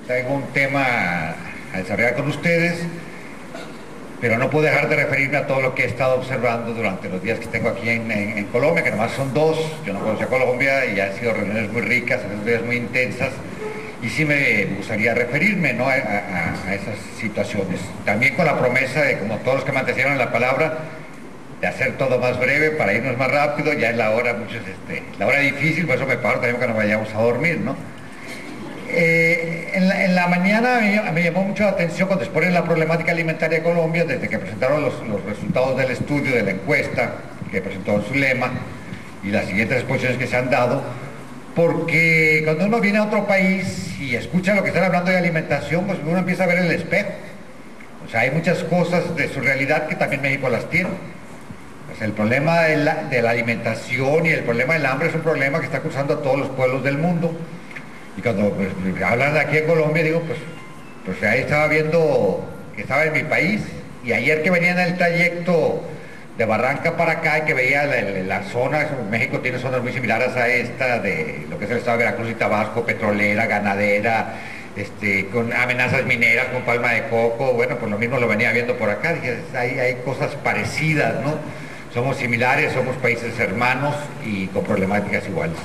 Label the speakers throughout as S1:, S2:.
S1: traigo un tema a desarrollar con ustedes, pero no puedo dejar de referirme a todo lo que he estado observando durante los días que tengo aquí en Colombia, que nomás son dos. Yo no conocía Colombia y han sido reuniones muy ricas, reuniones muy intensas, y sí me gustaría referirme, ¿no?, a esas situaciones. También con la promesa de, como todos los que me antecedieron la palabra, de hacer todo más breve para irnos más rápido. Ya es la hora, la hora difícil, por eso me paro también cuando vayamos a dormir, ¿no? En la mañana me llamó mucho la atención cuando exponen la problemática alimentaria de Colombia, desde que presentaron los resultados del estudio, de la encuesta que presentó en su lema, y las siguientes exposiciones que se han dado, porque cuando uno viene a otro país y escucha lo que están hablando de alimentación, pues uno empieza a ver el espejo. O sea, hay muchas cosas de su realidad que también México las tiene. Pues el problema de la alimentación y el problema del hambre es un problema que está cruzando a todos los pueblos del mundo. Y cuando pues, hablan de aquí en Colombia, digo, pues ahí estaba viendo que estaba en mi país, y ayer que venía en el trayecto de Barranca para acá y que veía la zona, México tiene zonas muy similares a esta, de lo que es el estado de Veracruz y Tabasco, petrolera, ganadera, con amenazas mineras, con palma de coco. Bueno, pues lo mismo lo venía viendo por acá, dije, hay cosas parecidas, ¿no? Somos similares, somos países hermanos y con problemáticas iguales.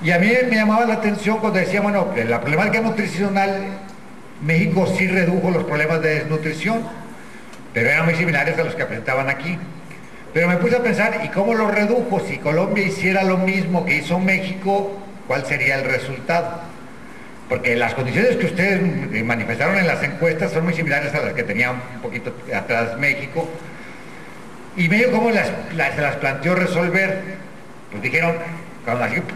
S1: Y a mí me llamaba la atención cuando decía, bueno, que la problemática nutricional, México sí redujo los problemas de desnutrición, pero eran muy similares a los que presentaban aquí. Pero me puse a pensar, ¿y cómo lo redujo? Si Colombia hiciera lo mismo que hizo México, ¿cuál sería el resultado? Porque las condiciones que ustedes manifestaron en las encuestas son muy similares a las que tenía un poquito atrás México. Y México, ¿cómo se las planteó resolver? Pues dijeron,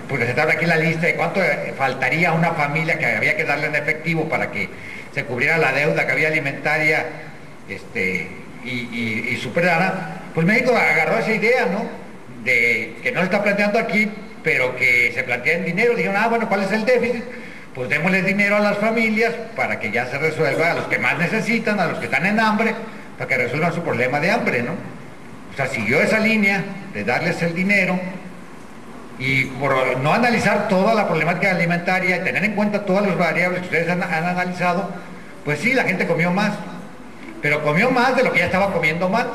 S1: pues presentaron aquí la lista de cuánto faltaría a una familia que había que darle en efectivo para que se cubriera la deuda que había alimentaria, y superara. Pues México agarró esa idea, ¿no?, de que no se está planteando aquí, pero que se plantea en dinero. Dijeron, bueno, ¿cuál es el déficit? Pues démosles dinero a las familias para que ya se resuelva, a los que más necesitan, a los que están en hambre, para que resuelvan su problema de hambre, ¿no? O sea, siguió esa línea de darles el dinero, y por no analizar toda la problemática alimentaria y tener en cuenta todas las variables que ustedes han analizado, pues sí, la gente comió más, pero comió más de lo que ya estaba comiendo mal.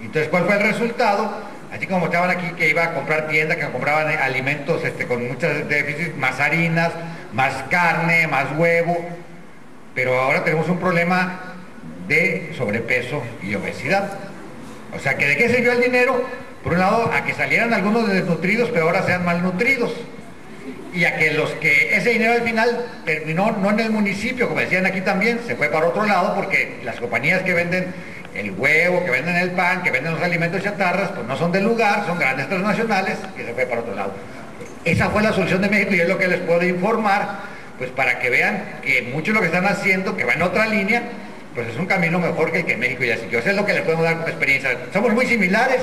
S1: Entonces, ¿cuál fue el resultado? Así como estaban aquí, que iba a comprar tiendas, que compraban alimentos con muchos déficits, más harinas, más carne, más huevo, pero ahora tenemos un problema de sobrepeso y obesidad. O sea, ¿que de qué sirvió el dinero? Por un lado, a que salieran algunos desnutridos, pero ahora sean malnutridos. Y a que ese dinero al final terminó no en el municipio, como decían aquí también, se fue para otro lado, porque las compañías que venden el huevo, que venden el pan, que venden los alimentos chatarras, pues no son del lugar, son grandes transnacionales, que se fue para otro lado. Esa fue la solución de México, y es lo que les puedo informar, pues para que vean que mucho de lo que están haciendo, que va en otra línea, pues es un camino mejor que el que México ya siguió. Eso es lo que les podemos dar como experiencia. Somos muy similares.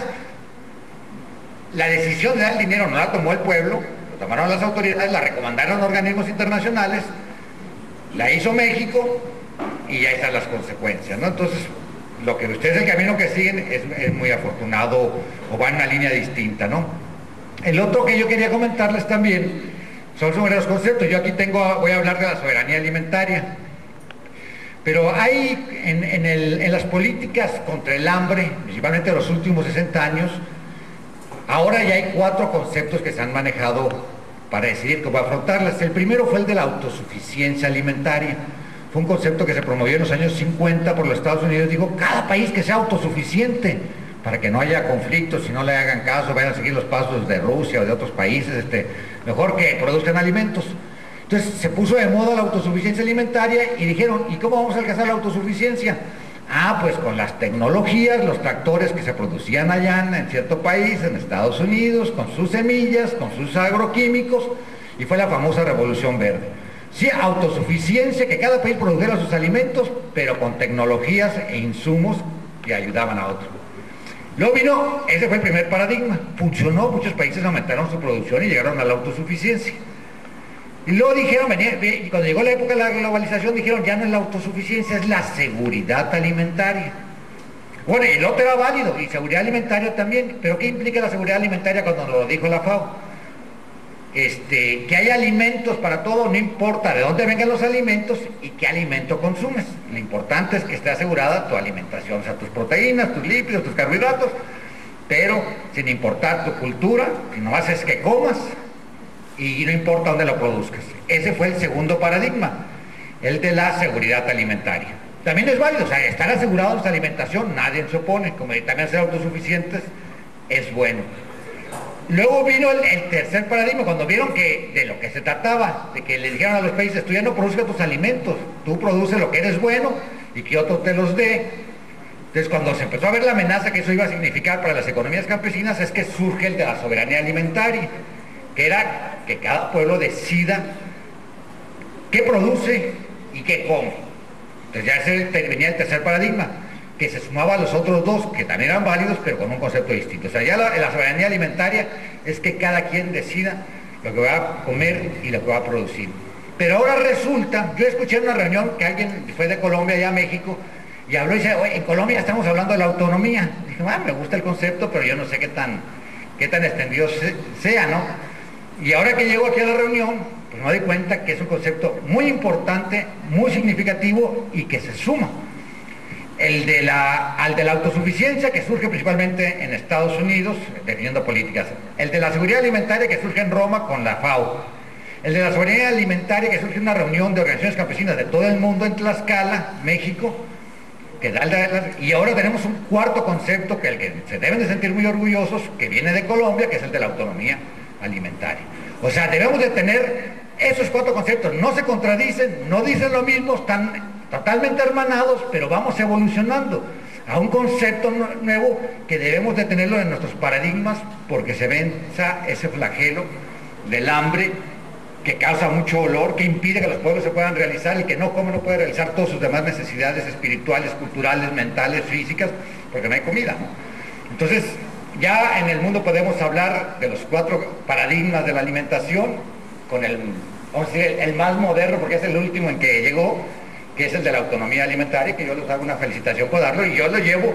S1: La decisión de dar el dinero no la tomó el pueblo, lo tomaron las autoridades, la recomendaron organismos internacionales, la hizo México, y ya están las consecuencias, ¿no? Entonces, lo que ustedes, el camino que siguen es muy afortunado, o va en una línea distinta, ¿no? El otro que yo quería comentarles también son sobre los conceptos. Yo aquí voy a hablar de la soberanía alimentaria. Pero hay en las políticas contra el hambre, principalmente en los últimos 60 años, ahora ya hay 4 conceptos que se han manejado para decidir cómo afrontarlas. El primero fue el de la autosuficiencia alimentaria. Fue un concepto que se promovió en los años 50 por los Estados Unidos. Dijo, cada país que sea autosuficiente, para que no haya conflictos, si no le hagan caso, vayan a seguir los pasos de Rusia o de otros países, mejor que produzcan alimentos. Entonces se puso de moda la autosuficiencia alimentaria, y dijeron, ¿y cómo vamos a alcanzar la autosuficiencia? Pues con las tecnologías, los tractores que se producían allá en cierto país, en Estados Unidos, con sus semillas, con sus agroquímicos, y fue la famosa Revolución Verde. Sí, autosuficiencia, que cada país produjera sus alimentos, pero con tecnologías e insumos que ayudaban a otros. Luego ese fue el primer paradigma, funcionó, muchos países aumentaron su producción y llegaron a la autosuficiencia. Y luego dijeron, cuando llegó la época de la globalización, dijeron, ya no es la autosuficiencia, es la seguridad alimentaria. Bueno, y el otro era válido, y seguridad alimentaria también, pero ¿qué implica la seguridad alimentaria cuando lo dijo la FAO? que hay alimentos para todo, no importa de dónde vengan los alimentos y qué alimento consumes. Lo importante es que esté asegurada tu alimentación, o sea, tus proteínas, tus lípidos, tus carbohidratos, pero sin importar tu cultura, si no haces que comas y no importa dónde lo produzcas. Ese fue el segundo paradigma, el de la seguridad alimentaria. También es válido, o sea, estar asegurados en nuestra alimentación, nadie se opone, como también ser autosuficientes es bueno. Luego vino el tercer paradigma, cuando vieron que de lo que se trataba, de que le dijeron a los países, tú ya no produzcas tus alimentos, tú produces lo que eres bueno y que otro te los dé. Entonces, cuando se empezó a ver la amenaza que eso iba a significar para las economías campesinas, es que surge el de la soberanía alimentaria, que era que cada pueblo decida qué produce y qué come. Entonces ya venía el tercer paradigma, que se sumaba a los otros dos, que también eran válidos, pero con un concepto distinto. O sea, ya la soberanía alimentaria es que cada quien decida lo que va a comer y lo que va a producir. Pero ahora resulta, yo escuché en una reunión que alguien fue de Colombia allá a México, y habló y dice, oye, en Colombia estamos hablando de la autonomía. Dije, me gusta el concepto, pero yo no sé qué tan extendido sea, ¿no? Y ahora que llego aquí a la reunión, pues me doy cuenta que es un concepto muy importante, muy significativo y que se suma. Al de la autosuficiencia, que surge principalmente en Estados Unidos, definiendo políticas. El de la seguridad alimentaria, que surge en Roma con la FAO. El de la soberanía alimentaria, que surge en una reunión de organizaciones campesinas de todo el mundo en Tlaxcala, México, y ahora tenemos un cuarto concepto que el que se deben de sentir muy orgullosos, que viene de Colombia, que es el de la autonomía alimentaria. O sea, debemos de tener esos cuatro conceptos, no se contradicen, no dicen lo mismo, están totalmente hermanados, pero vamos evolucionando a un concepto nuevo que debemos de tenerlo en nuestros paradigmas, porque se venza ese flagelo del hambre que causa mucho dolor, que impide que los pueblos se puedan realizar, y que no come no puede realizar todas sus demás necesidades espirituales, culturales, mentales, físicas, porque no hay comida, ¿no? Entonces, ya en el mundo podemos hablar de los cuatro paradigmas de la alimentación, con vamos a decir, el más moderno, porque es el último en que llegó, que es el de la autonomía alimentaria, que yo les hago una felicitación por darlo, y yo lo llevo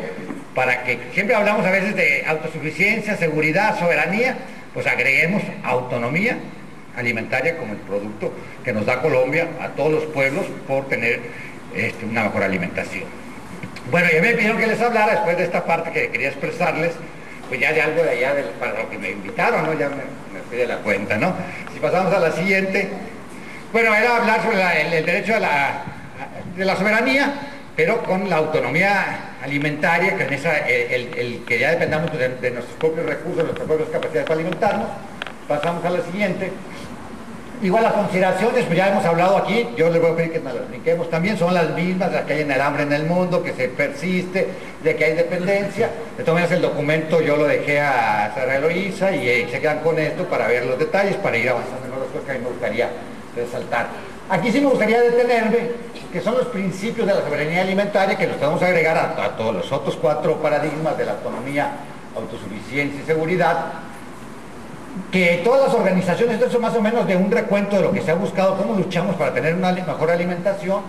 S1: para que, siempre hablamos a veces de autosuficiencia, seguridad, soberanía, pues agreguemos autonomía alimentaria como el producto que nos da Colombia a todos los pueblos por tener una mejor alimentación. Bueno, ya me pidieron que les hablara después de esta parte que quería expresarles, pues ya de algo de allá para lo que me invitaron, ¿no? Ya me pide la cuenta, ¿no? Si pasamos a la siguiente, bueno, era hablar sobre el derecho de la soberanía, pero con la autonomía alimentaria, que en el que ya dependamos de nuestros propios recursos, de nuestras propias capacidades para alimentarnos. Pasamos a la siguiente. Igual las consideraciones, pues ya hemos hablado aquí, yo les voy a pedir que nos las brinquemos también, son las mismas, las que hay en el hambre en el mundo, que se persiste, de que hay dependencia. De todas maneras, el documento yo lo dejé a Sara Eloísa y se quedan con esto para ver los detalles, para ir avanzando en otras cosas que a mí me gustaría resaltar. Aquí sí me gustaría detenerme, que son los principios de la soberanía alimentaria, que los podemos agregar a todos los otros cuatro paradigmas de la autonomía, autosuficiencia y seguridad, que todas las organizaciones, esto es más o menos de un recuento de lo que se ha buscado, cómo luchamos para tener una mejor alimentación,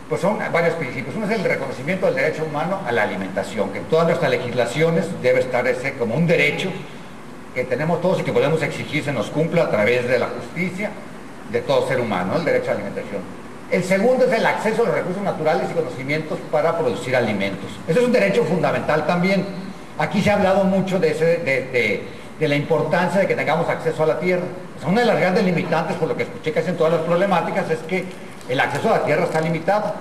S1: pues son varios principios. Uno es el reconocimiento del derecho humano a la alimentación, que en todas nuestras legislaciones debe estar ese como un derecho que tenemos todos y que podemos exigir se nos cumpla a través de la justicia de todo ser humano, el derecho a la alimentación. El segundo es el acceso a los recursos naturales y conocimientos para producir alimentos. Eso es un derecho fundamental también. Aquí se ha hablado mucho de la importancia de que tengamos acceso a la tierra. O sea, una de las grandes limitantes, por lo que escuché casi en todas las problemáticas, es que el acceso a la tierra está limitado.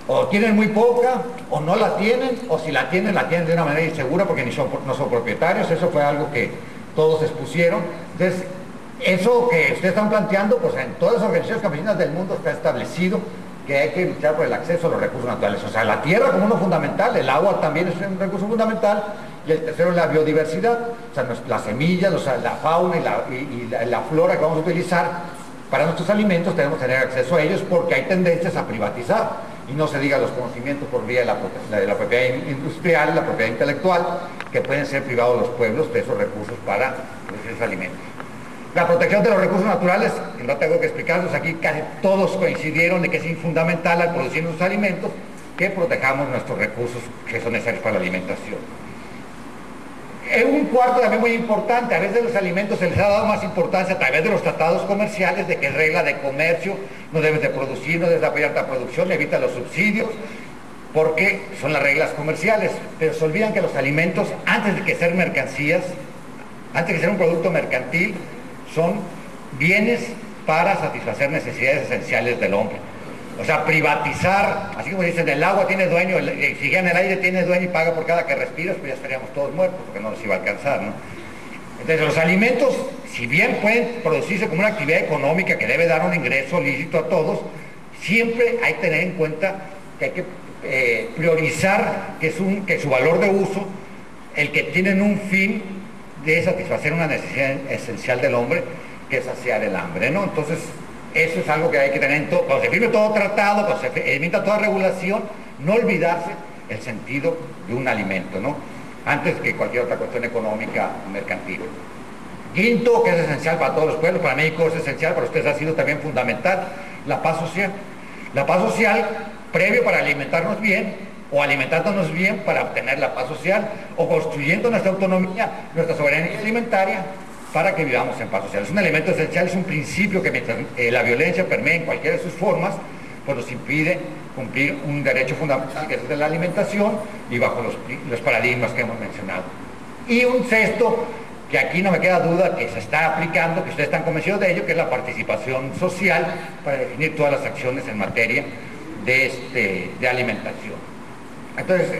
S1: O tienen muy poca, o no la tienen, o si la tienen de una manera insegura porque no son propietarios. Eso fue algo que todos expusieron. Entonces, eso que ustedes están planteando, pues en todas las organizaciones campesinas del mundo está establecido que hay que luchar por el acceso a los recursos naturales. O sea, la tierra como uno fundamental, el agua también es un recurso fundamental, y el tercero es la biodiversidad, o sea, las semillas, la fauna y la flora que vamos a utilizar para nuestros alimentos, tenemos que tener acceso a ellos, porque hay tendencias a privatizar, y no se diga los conocimientos por vía de la propiedad industrial, la propiedad intelectual, que pueden ser privados los pueblos de esos recursos para producir esos alimentos. La protección de los recursos naturales, que no tengo que explicarlos aquí, casi todos coincidieron de que es fundamental al producir nuestros alimentos, que protejamos nuestros recursos que son necesarios para la alimentación. Un cuarto también muy importante, a veces los alimentos se les ha dado más importancia a través de los tratados comerciales, de que es regla de comercio, no debes de producir, no debes de apoyar la producción, evita los subsidios, porque son las reglas comerciales, pero se olvidan que los alimentos, antes de que ser mercancías, antes de ser un producto mercantil, son bienes para satisfacer necesidades esenciales del hombre. O sea, privatizar, así como dicen, el agua tiene dueño, el oxígeno, el aire tiene dueño y paga por cada que respiras, pues ya estaríamos todos muertos, porque no nos iba a alcanzar, ¿no? Entonces, los alimentos, si bien pueden producirse como una actividad económica que debe dar un ingreso lícito a todos, siempre hay que tener en cuenta que hay que priorizar que su valor de uso, el que tienen un fin de satisfacer una necesidad esencial del hombre, que es saciar el hambre, ¿no? Entonces, eso es algo que hay que tener en todo, cuando se firme todo tratado, cuando se emita toda regulación, no olvidarse el sentido de un alimento, ¿no? Antes que cualquier otra cuestión económica mercantil. Quinto, que es esencial para todos los pueblos, para México es esencial, para ustedes ha sido también fundamental, la paz social. La paz social, previo para alimentarnos bien, o alimentándonos bien para obtener la paz social, o construyendo nuestra autonomía, nuestra soberanía alimentaria, para que vivamos en paz social. Es un elemento esencial, es un principio que mientras la violencia permea en cualquiera de sus formas, pues nos impide cumplir un derecho fundamental que es el de la alimentación y bajo los paradigmas que hemos mencionado. Y un sexto, que aquí no me queda duda que se está aplicando, que ustedes están convencidos de ello, que es la participación social para definir todas las acciones en materia de alimentación. Entonces,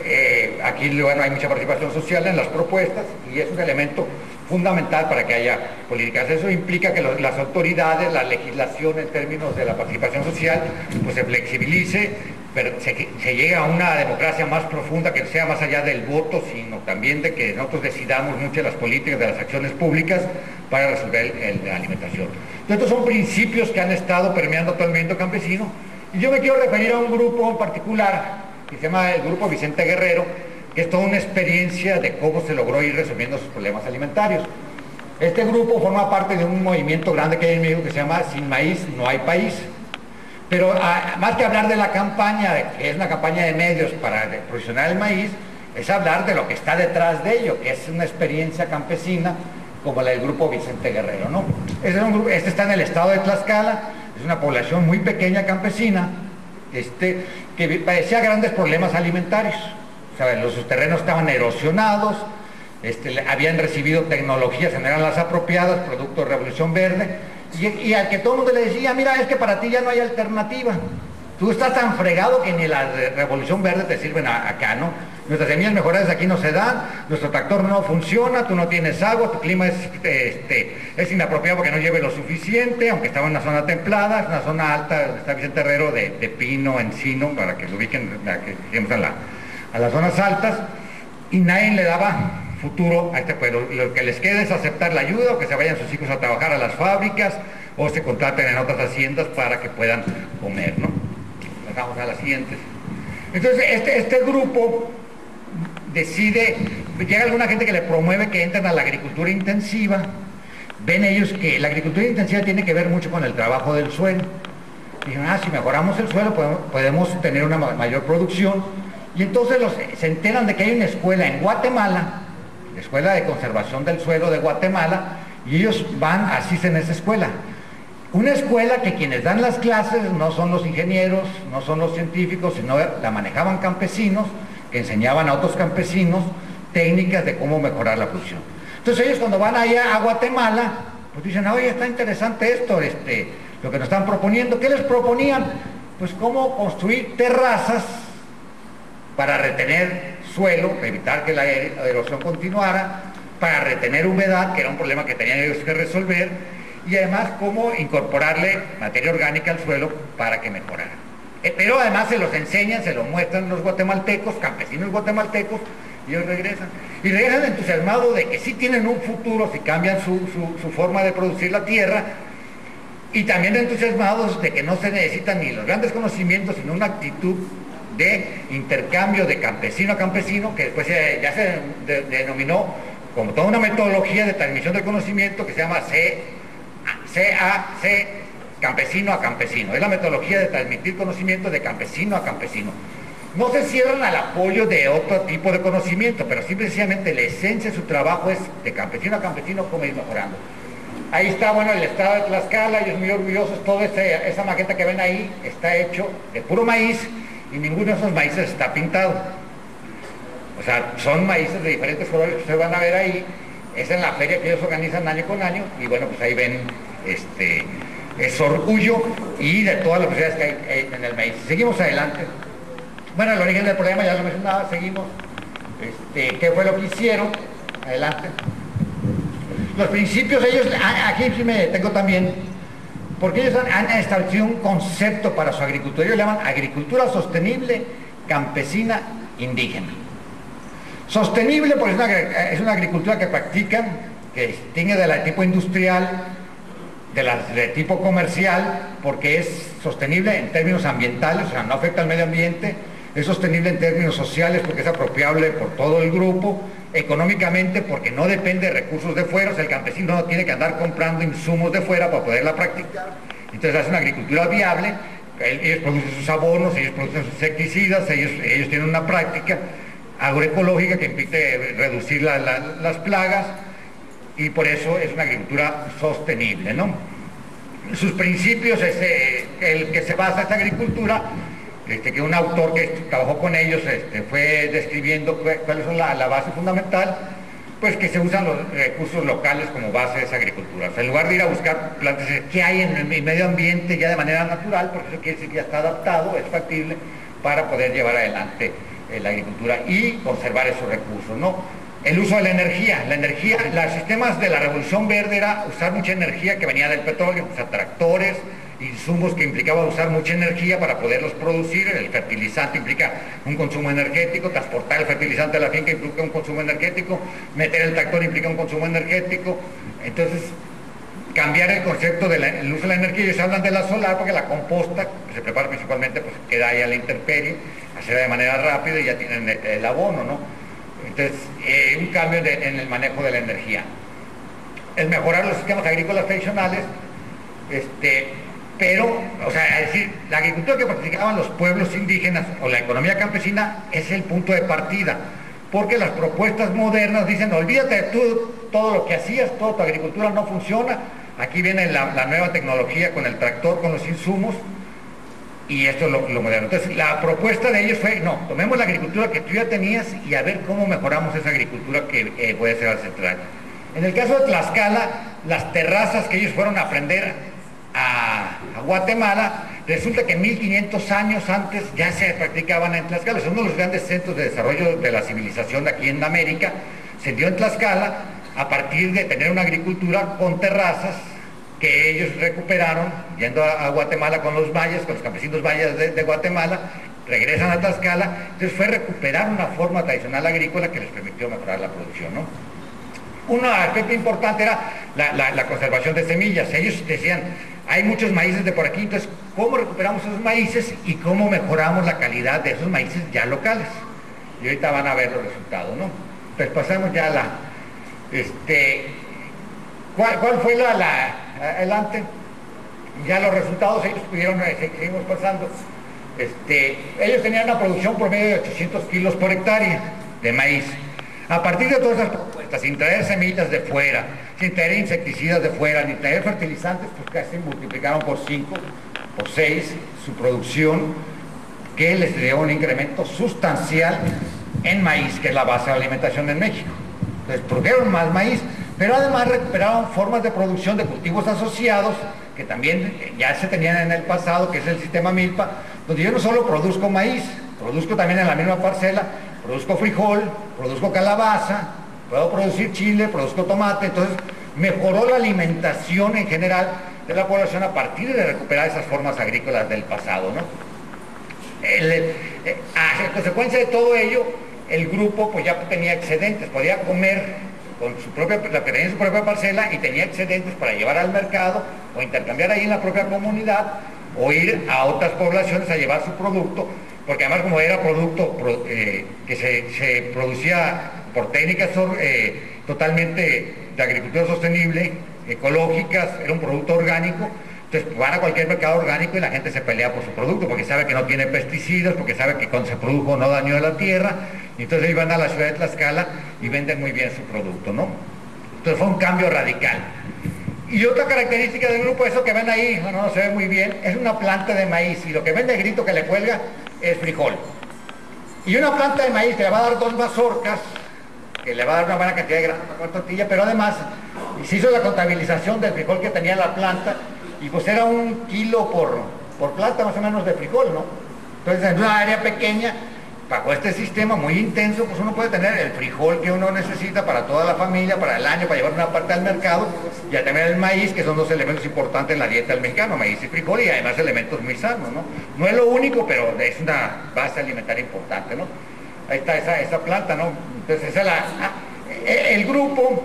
S1: aquí bueno, hay mucha participación social en las propuestas y es un elemento fundamental para que haya políticas. Eso implica que las autoridades, la legislación en términos de la participación social, pues se flexibilice, pero se llega a una democracia más profunda que sea más allá del voto, sino también de que nosotros decidamos mucho de las políticas, de las acciones públicas para resolver la alimentación. Entonces, estos son principios que han estado permeando todo el movimiento campesino y yo me quiero referir a un grupo en particular que se llama el Grupo Vicente Guerrero, que es toda una experiencia de cómo se logró ir resolviendo sus problemas alimentarios. Este grupo forma parte de un movimiento grande que hay en México que se llama Sin Maíz No Hay País. Pero más que hablar de la campaña, que es una campaña de medios para promocionar el maíz, es hablar de lo que está detrás de ello, que es una experiencia campesina como la del Grupo Vicente Guerrero, ¿no? Este está en el estado de Tlaxcala, es una población muy pequeña campesina, que padecía grandes problemas alimentarios. O sea, sus terrenos estaban erosionados, habían recibido tecnologías que no eran las apropiadas, producto de Revolución Verde, y al que todo el mundo le decía, mira, es que para ti ya no hay alternativa. Tú estás tan fregado que ni la Revolución Verde te sirven acá, ¿no? Nuestras semillas mejoradas aquí no se dan, nuestro tractor no funciona, tú no tienes agua, tu clima es inapropiado porque no lleve lo suficiente, aunque estaba en una zona templada, es una zona alta, está Vicente Herrero de pino, encino, para que lo ubiquen, que lleguemos a las zonas altas, y nadie le daba futuro a este pueblo. Lo que les queda es aceptar la ayuda, o que se vayan sus hijos a trabajar a las fábricas, o se contraten en otras haciendas para que puedan comer, ¿no? Vamos a las siguientes. Entonces, este grupo decide, llega alguna gente que le promueve que entren a la agricultura intensiva, ven ellos que la agricultura intensiva tiene que ver mucho con el trabajo del suelo. Dicen, si mejoramos el suelo podemos tener una mayor producción, y entonces se enteran de que hay una escuela en Guatemala, la Escuela de Conservación del Suelo de Guatemala, y ellos asisten a esa escuela. Una escuela que quienes dan las clases no son los ingenieros, no son los científicos, sino la manejaban campesinos, que enseñaban a otros campesinos técnicas de cómo mejorar la producción. Entonces ellos cuando van allá a Guatemala, pues dicen, oye, está interesante esto, lo que nos están proponiendo. ¿Qué les proponían? Pues cómo construir terrazas para retener suelo, evitar que la erosión continuara, para retener humedad, que era un problema que tenían ellos que resolver, y además cómo incorporarle materia orgánica al suelo para que mejorara. Pero además se los enseñan, se los muestran los guatemaltecos, campesinos guatemaltecos, y ellos regresan. Y regresan entusiasmados de que sí tienen un futuro si cambian su forma de producir la tierra, y también entusiasmados de que no se necesitan ni los grandes conocimientos, sino una actitud de intercambio de campesino a campesino, que después ya se denominó como toda una metodología de transmisión del conocimiento que se llama CAC, campesino a campesino. Es la metodología de transmitir conocimiento de campesino a campesino. no se cierran al apoyo de otro tipo de conocimiento, pero simplemente la esencia de su trabajo es de campesino a campesino cómo ir mejorando. Ahí está, bueno, el estado de Tlaxcala, ellos muy orgullosos, toda esa maqueta que ven ahí está hecho de puro maíz y ninguno de esos maíces está pintado. O sea, son maíces de diferentes colores que ustedes van a ver ahí. Es en la feria que ellos organizan año con año y bueno, pues ahí ven ese orgullo y de todas las posibilidades que hay en el maíz. Seguimos adelante. Bueno, el origen del problema ya lo mencionaba, seguimos. ¿Qué fue lo que hicieron? Adelante. Los principios, ellos, aquí sí me detengo también, porque ellos han establecido un concepto para su agricultura. Ellos le llaman agricultura sostenible, campesina, indígena. Sostenible porque es una agricultura que practican, que distingue de la de tipo industrial, de la de tipo comercial, porque es sostenible en términos ambientales, o sea, no afecta al medio ambiente, es sostenible en términos sociales porque es apropiable por todo el grupo, económicamente porque no depende de recursos de fuera, o sea, el campesino no tiene que andar comprando insumos de fuera para poderla practicar, entonces hace una agricultura viable, ellos producen sus abonos, ellos producen sus insecticidas, ellos tienen una práctica agroecológica que impide reducir las plagas y por eso es una agricultura sostenible, ¿no? Sus principios, el que se basa esta agricultura, que un autor que trabajó con ellos fue describiendo cuáles son la base fundamental, pues que se usan los recursos locales como base de esa agricultura. O sea, en lugar de ir a buscar plantas, ¿qué hay en el medio ambiente ya de manera natural? Porque eso quiere decir que ya está adaptado, es factible para poder llevar adelante la agricultura y conservar esos recursos, ¿no? El uso de la energía, los sistemas de la Revolución Verde era usar mucha energía que venía del petróleo, o sea, tractores, insumos que implicaban usar mucha energía para poderlos producir, el fertilizante implica un consumo energético, transportar el fertilizante a la finca implica un consumo energético, meter el tractor implica un consumo energético, entonces cambiar el concepto del uso de la energía. Ellos hablan de la solar porque la composta, que se prepara principalmente, pues queda ahí a la intemperie, hacerla de manera rápida y ya tienen el abono, ¿no? Entonces, un cambio en el manejo de la energía. Es mejorar los sistemas agrícolas tradicionales, pero, o sea, es decir, la agricultura que practicaban los pueblos indígenas o la economía campesina es el punto de partida, porque las propuestas modernas dicen, olvídate de todo lo que hacías, toda tu agricultura no funciona, aquí viene la nueva tecnología con el tractor, con los insumos, y esto es lo moderno. Entonces, la propuesta de ellos fue, no, tomemos la agricultura que tú ya tenías y a ver cómo mejoramos esa agricultura que puede ser ancestral. En el caso de Tlaxcala, las terrazas que ellos fueron a aprender a Guatemala, resulta que 1500 años antes ya se practicaban en Tlaxcala. Es uno de los grandes centros de desarrollo de la civilización de aquí en América. Se dio en Tlaxcala a partir de tener una agricultura con terrazas que ellos recuperaron yendo a Guatemala con los mayas, con los campesinos mayas de Guatemala, regresan a Tlaxcala. Entonces fue recuperar una forma tradicional agrícola que les permitió mejorar la producción, ¿no? Un aspecto importante era la conservación de semillas. Ellos decían, hay muchos maíces de por aquí, entonces, ¿cómo recuperamos esos maíces y cómo mejoramos la calidad de esos maíces ya locales? Y ahorita van a ver los resultados, ¿no? Pues pasamos ya a la... ¿Cuál fue adelante? Ya los resultados, ellos pudieron, seguimos pasando. Ellos tenían una producción promedio de 800 kilos por hectárea de maíz. A partir de todas esas propuestas, sin traer semillas de fuera, sin traer insecticidas de fuera, ni traer fertilizantes, pues casi multiplicaron por 5, por 6 su producción, que les dio un incremento sustancial en maíz, que es la base de la alimentación en México. Entonces produjeron más maíz, pero además recuperaron formas de producción de cultivos asociados, que también ya se tenían en el pasado, que es el sistema milpa, donde yo no solo produzco maíz, produzco también en la misma parcela, produzco frijol, produzco calabaza, puedo producir chile, produzco tomate. Entonces mejoró la alimentación en general de la población a partir de recuperar esas formas agrícolas del pasado, ¿no? A consecuencia de todo ello, el grupo pues ya tenía excedentes, podía comer con la que tenía en su propia parcela y tenía excedentes para llevar al mercado o intercambiar ahí en la propia comunidad o ir a otras poblaciones a llevar su producto, porque además como era producto que se producía por técnicas totalmente de agricultura sostenible, ecológicas, era un producto orgánico, Entonces van a cualquier mercado orgánico y la gente se pelea por su producto, porque sabe que no tiene pesticidas, porque sabe que cuando se produjo no dañó a la tierra, y entonces ellos van a la ciudad de Tlaxcala y venden muy bien su producto, ¿no? Entonces fue un cambio radical. Y otra característica del grupo, eso que ven ahí, bueno, no se ve muy bien, es una planta de maíz, y lo que ven de grito que le cuelga es frijol. Y una planta de maíz que le va a dar 2 mazorcas, que le va a dar una buena cantidad de grano para tortilla, pero además se hizo la contabilización del frijol que tenía la planta, y pues era 1 kilo por planta más o menos de frijol, ¿no? Entonces en una área pequeña, bajo este sistema muy intenso, pues uno puede tener el frijol que uno necesita para toda la familia, para el año, para llevar una parte al mercado, y también el maíz, que son 2 elementos importantes en la dieta del mexicano, maíz y frijol, y además elementos muy sanos, ¿no? No es lo único, pero es una base alimentaria importante, ¿no? Ahí está esa planta, ¿no? Entonces el grupo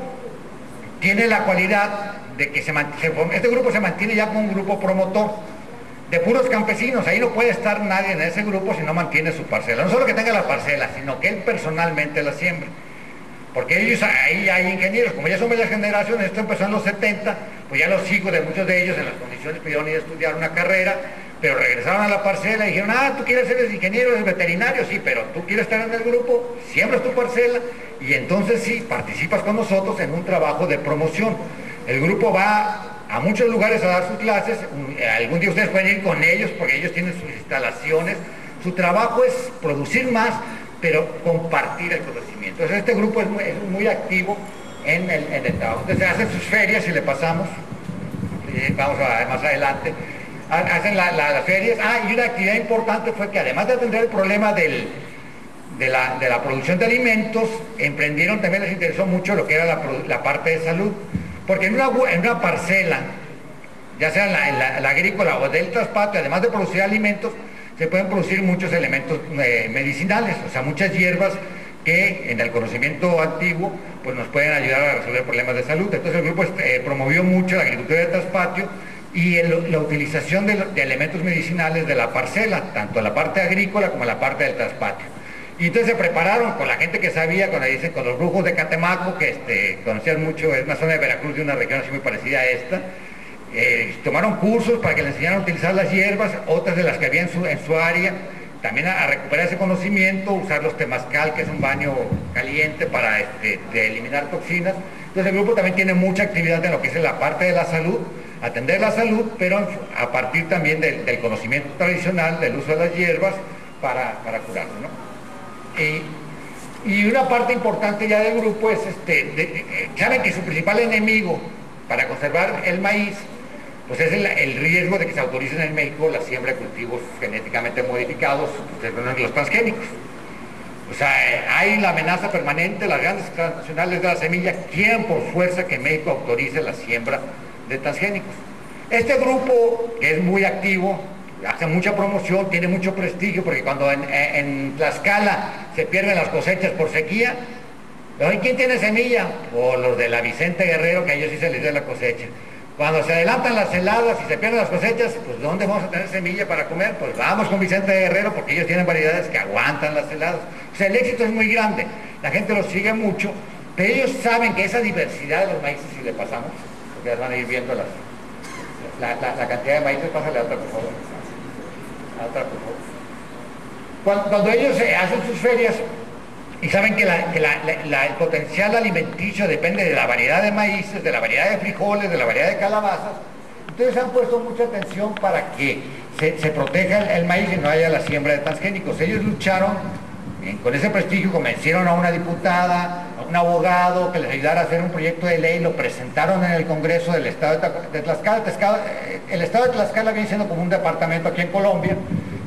S1: tiene la cualidad de que este grupo se mantiene ya como un grupo promotor de puros campesinos. Ahí no puede estar nadie en ese grupo si no mantiene su parcela. No solo que tenga la parcela, sino que él personalmente la siembre. Porque ellos, ahí hay ingenieros, como ya son varias generaciones, esto empezó en los 70, pues ya los hijos de muchos de ellos en las condiciones pudieron ir a estudiar una carrera, pero regresaron a la parcela y dijeron, tú quieres ser ingeniero, eres veterinario, sí, pero tú quieres estar en el grupo, siembras tu parcela y entonces sí, participas con nosotros en un trabajo de promoción. El grupo va a muchos lugares a dar sus clases, algún día ustedes pueden ir con ellos porque ellos tienen sus instalaciones, su trabajo es producir más, pero compartir el conocimiento. Entonces este grupo es muy activo en el trabajo. Entonces hacen sus ferias y le pasamos, vamos a ver más adelante, hacen las ferias. Y una actividad importante fue que además de atender el problema de la producción de alimentos, emprendieron, también les interesó mucho lo que era la parte de salud. Porque en una parcela, ya sea en la agrícola o del traspatio, además de producir alimentos, se pueden producir muchos elementos medicinales, o sea, muchas hierbas que en el conocimiento antiguo pues nos pueden ayudar a resolver problemas de salud. Entonces el grupo promovió mucho la agricultura de traspatio y la utilización de elementos medicinales de la parcela, tanto en la parte agrícola como en la parte del traspatio. Y entonces se prepararon con la gente que sabía, cuando dicen con los brujos de Catemaco, que conocían mucho, es una zona de Veracruz, de una región así muy parecida a esta. Tomaron cursos para que les enseñaran a utilizar las hierbas, otras de las que había en su área, también a recuperar ese conocimiento, usar los temazcal, que es un baño caliente para de eliminar toxinas. Entonces el grupo también tiene mucha actividad en lo que es la parte de la salud, atender la salud, pero a partir también del conocimiento tradicional, del uso de las hierbas para curarlo, ¿no? Y una parte importante ya del grupo es, saben que su principal enemigo para conservar el maíz, pues es el riesgo de que se autoricen en México la siembra de cultivos genéticamente modificados, los transgénicos. O sea, hay la amenaza permanente, las grandes transnacionales de la semilla quieren por fuerza que México autorice la siembra de transgénicos. Este grupo, que es muy activo, hace mucha promoción, tiene mucho prestigio, porque cuando en Tlaxcala se pierden las cosechas por sequía, ¿quién tiene semilla? O los de la Vicente Guerrero, que a ellos sí se les dio la cosecha. Cuando se adelantan las heladas y se pierden las cosechas, pues ¿dónde vamos a tener semilla para comer? Pues vamos con Vicente Guerrero, porque ellos tienen variedades que aguantan las heladas. O sea, el éxito es muy grande, la gente los sigue mucho, pero ellos saben que esa diversidad de los maíces, si le pasamos, porque ya van a ir viendo la cantidad de maíces, pásale a otra, por favor. Cuando ellos hacen sus ferias y saben que el potencial alimenticio depende de la variedad de maíces, de la variedad de frijoles, de la variedad de calabazas, entonces han puesto mucha atención para que se proteja el maíz y no haya la siembra de transgénicos. Ellos lucharon con ese prestigio, convencieron a una diputada, a un abogado que les ayudara a hacer un proyecto de ley, lo presentaron en el Congreso del Estado de Tlaxcala. El Estado de Tlaxcala viene siendo como un departamento aquí en Colombia,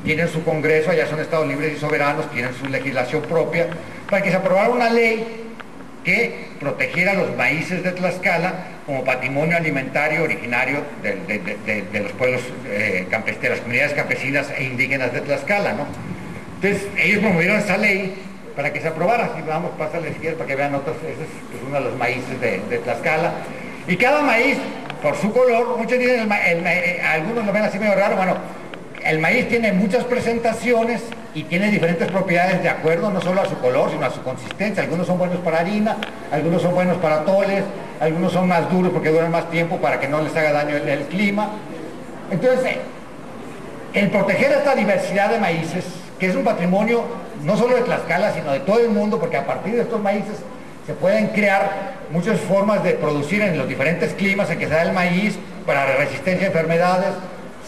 S1: tienen su Congreso, allá son estados libres y soberanos, tienen su legislación propia, para que se aprobara una ley que protegiera los maíces de Tlaxcala como patrimonio alimentario originario de los pueblos, de las comunidades campesinas e indígenas de Tlaxcala, ¿no? Entonces ellos promovieron esa ley para que se aprobara. Y vamos, pásale si quieres para que vean otros. Ese es uno de los maíces de Tlaxcala. Y cada maíz, por su color, muchos dicen, algunos lo ven así medio raro, bueno, el maíz tiene muchas presentaciones y tiene diferentes propiedades de acuerdo no solo a su color, sino a su consistencia. Algunos son buenos para harina, algunos son buenos para atoles, algunos son más duros porque duran más tiempo para que no les haga daño el clima. Entonces, el proteger esta diversidad de maíces, que es un patrimonio no solo de Tlaxcala, sino de todo el mundo, porque a partir de estos maíces se pueden crear muchas formas de producir en los diferentes climas en que se da el maíz para resistencia a enfermedades,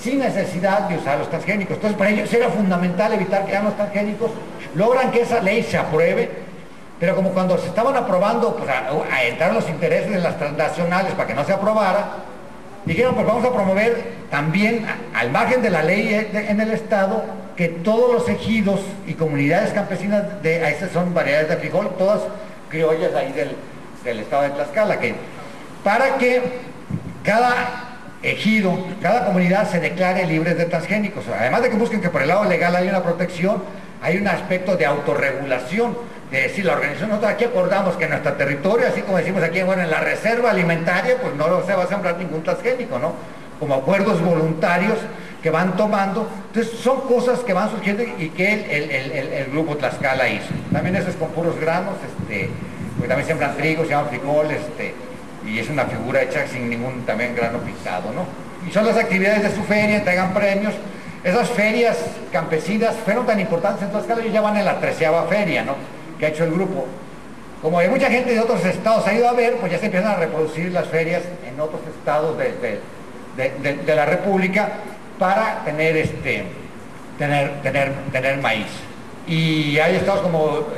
S1: sin necesidad de usar los transgénicos. Entonces, para ellos era fundamental evitar que hagan los transgénicos. Logran que esa ley se apruebe, pero como cuando se estaban aprobando, pues entraron los intereses de las transnacionales para que no se aprobara, dijeron, pues vamos a promover también, al margen de la ley en el Estado, que todos los ejidos y comunidades campesinas, esas son variedades de frijol, todas criollas ahí del Estado de Tlaxcala, para que cada ejido, cada comunidad se declare libre de transgénicos. Además de que busquen que por el lado legal hay una protección, hay un aspecto de autorregulación, de decir, la organización, nosotros aquí acordamos que en nuestro territorio, así como decimos aquí, bueno, en la reserva alimentaria, pues no se va a sembrar ningún transgénico, ¿no? Como acuerdos voluntarios que van tomando. Entonces son cosas que van surgiendo y que el grupo Tlaxcala hizo. También eso es con puros granos, pues también siembran trigo, se llama frijol, y es una figura hecha sin ningún también grano pintado, ¿no? Y son las actividades de su feria, entregan premios. Esas ferias campesinas fueron tan importantes en Tlaxcala y ya van en la 13ª feria, ¿no?, que ha hecho el grupo. Como hay mucha gente de otros estados ha ido a ver, pues ya se empiezan a reproducir las ferias en otros estados de la República para tener tener maíz. Y hay estados como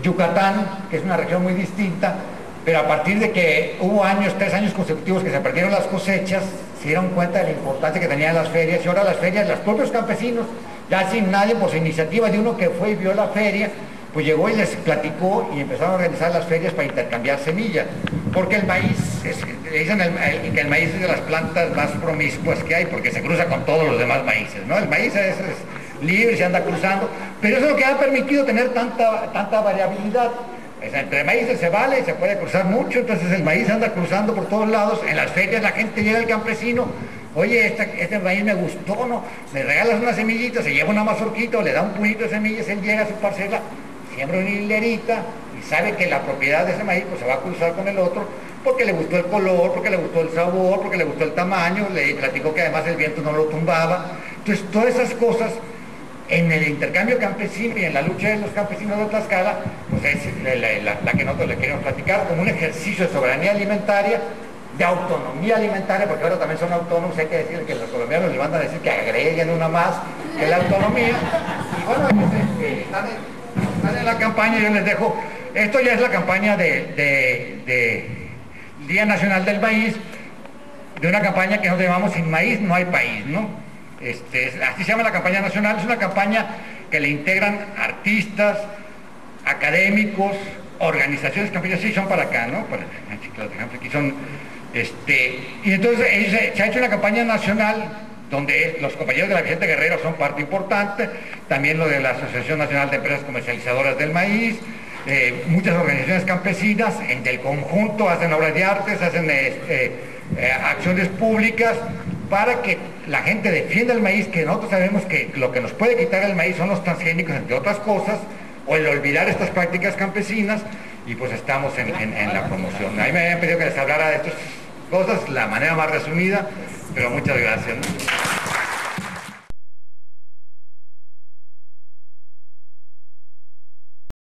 S1: Yucatán, que es una región muy distinta, pero a partir de que hubo 3 años consecutivos que se perdieron las cosechas, se dieron cuenta de la importancia que tenían las ferias, y ahora las ferias, los propios campesinos, ya sin nadie, por su iniciativa de uno que fue y vio la feria, pues llegó y les platicó y empezaron a organizar las ferias para intercambiar semillas, porque el maíz, dicen que el maíz es de las plantas más promiscuas que hay, porque se cruza con todos los demás maíces, ¿no? El maíz es libre, se anda cruzando, pero eso es lo que ha permitido tener tanta variabilidad. Entre maíces se vale y se puede cruzar mucho, entonces el maíz anda cruzando por todos lados. En las ferias la gente llega al campesino, oye, este maíz me gustó, ¿no? Me regalas una semillita, se lleva una mazorquita o le da un puñito de semillas, él llega a su parcela, siembra una hilerita y sabe que la propiedad de ese maíz pues se va a cruzar con el otro porque le gustó el color, porque le gustó el sabor, porque le gustó el tamaño, le platicó que además el viento no lo tumbaba. Entonces todas esas cosas en el intercambio campesino y en la lucha de los campesinos de Tlaxcala, pues es la que nosotros le queremos platicar como un ejercicio de soberanía alimentaria, de autonomía alimentaria, porque ahora también son autónomos. Hay que decir que los colombianos les van a decir que agreguen una más, que la autonomía. Y bueno, pues, están en la campaña. Yo les dejo, esto ya es la campaña de Día Nacional del Maíz, de una campaña que nos llamamos Sin Maíz no hay país, ¿no? Así se llama la campaña nacional. Es una campaña que le integran artistas, académicos, organizaciones campesinas. Sí, son para acá, ¿no? Aquí son, y entonces se ha hecho una campaña nacional donde los compañeros de la Vicente Guerrero son parte importante, también lo de la Asociación Nacional de Empresas Comercializadoras del Maíz, muchas organizaciones campesinas del conjunto hacen obras de arte, hacen acciones públicas para que la gente defienda el maíz, que nosotros sabemos que lo que nos puede quitar el maíz son los transgénicos, entre otras cosas, o el olvidar estas prácticas campesinas, y pues estamos en la promoción. A mí me habían pedido que les hablara de estas cosas, la manera más resumida, pero muchas gracias, ¿no?